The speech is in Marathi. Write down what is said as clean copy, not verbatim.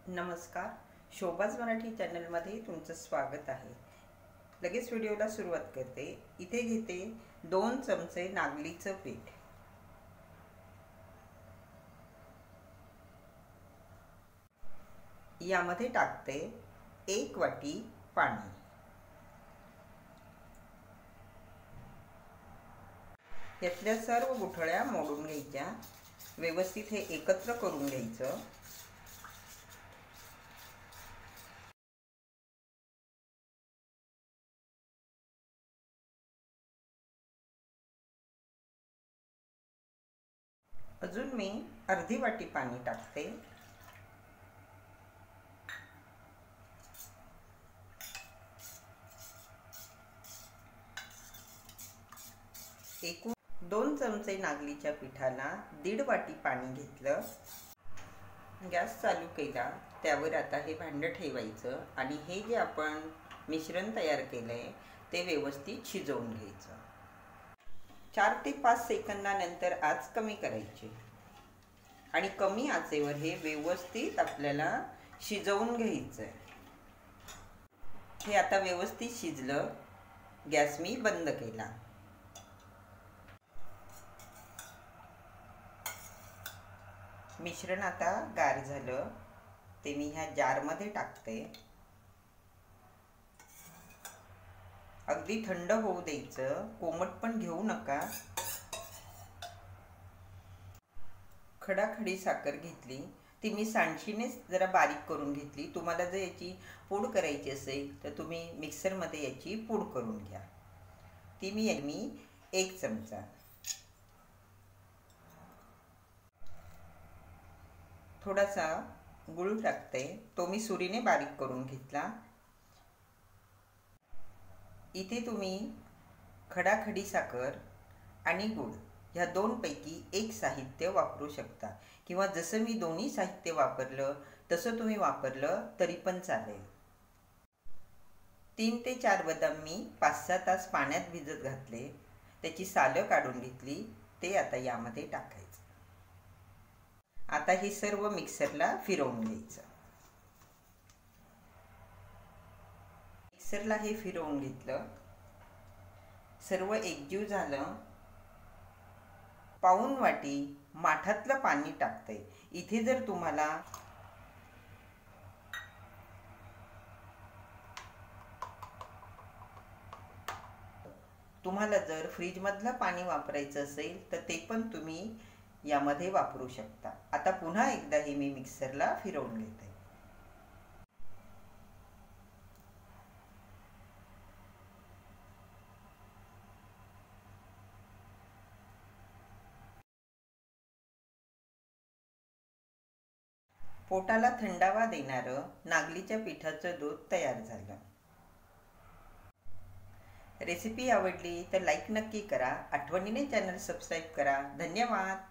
नमस्कार, शोभाज मराठी चॅनलमध्ये तुमचं स्वागत आहे। लगेच व्हिडिओला सुरुवात करते। इथे घेते 2 चमचे नागलीचं पीठ, यामध्ये टाकते 1 वाटी पाणी। यातल्या सर्व गुठळ्या मोडून घ्यायच्या, व्यवस्थित हे एकत्र करून घ्यायचं। अजून मी अर्धी वाटी पाणी टाकते। एकूण 2 चमचे नागलीच्या पिठाला 1.5 वाटी पाणी घेतलं। गॅस चालू केला, त्यावर आता हे भांडं ठेवायचं आणि हे जे आपण मिश्रण तयार केलंय ते व्यवस्थित शिजवून घ्यायचं। 4 ते 5 सेकंदानंतर आच कमी करायची आणि कमी आचेवर हे व्यवस्थित आपल्याला शिजवून घ्यायचं। हे आता व्यवस्थित शिजलं, गॅस मी बंद केला। मिश्रण आता गार झालं, ते मी ह्या जारमध्ये टाकते। अगदी थंड होऊ द्यायचं, कोमट पण घेऊ नका। खडाखडी साखर घेतली, ती मी सांडशीने जरा बारीक करून घेतली। तुम्हाला जर याची पूड करायची असेल तर तुम्ही मिक्सरमध्ये याची पूड करून घ्या। ती मी 1 चमचा, थोडासा गूळ टाकते, तो मी सुरीने बारीक करून घेतला। इथे तुम्ही खडाखडी साखर आणि गूळ ह्या 2 पैकी एक साहित्य वापरू शकता, किंवा जसं मी दोन्ही साहित्य वापरलं तसं तुम्ही वापरलं तरी पण चालेल। 3 ते 4 बदाम मी 5-6 तास पाण्यात भिजत घातले, त्याची सालं काढून घेतली, ते आता यामध्ये टाकायचं। आता हे सर्व मिक्सरला फिरवून घ्यायचं। मिक्सरला हे फिरवून घेतलं, सर्व एकजीव झालं। पाऊण वाटी माठातलं पाणी टाकते। इथे जर तुम्हाला जर फ्रीजमधलं पाणी वापरायचं असेल तर ते पण तुम्ही यामध्ये वापरू शकता। आता पुन्हा एकदा हे मी मिक्सरला फिरवून घेते। पोटाला थंडावा देणारं नागलीच्या पिठाचं दूध तयार झालं। रेसिपी आवडली तर लाईक नक्की करा, आठवणीने चॅनल सबस्क्राईब करा। धन्यवाद।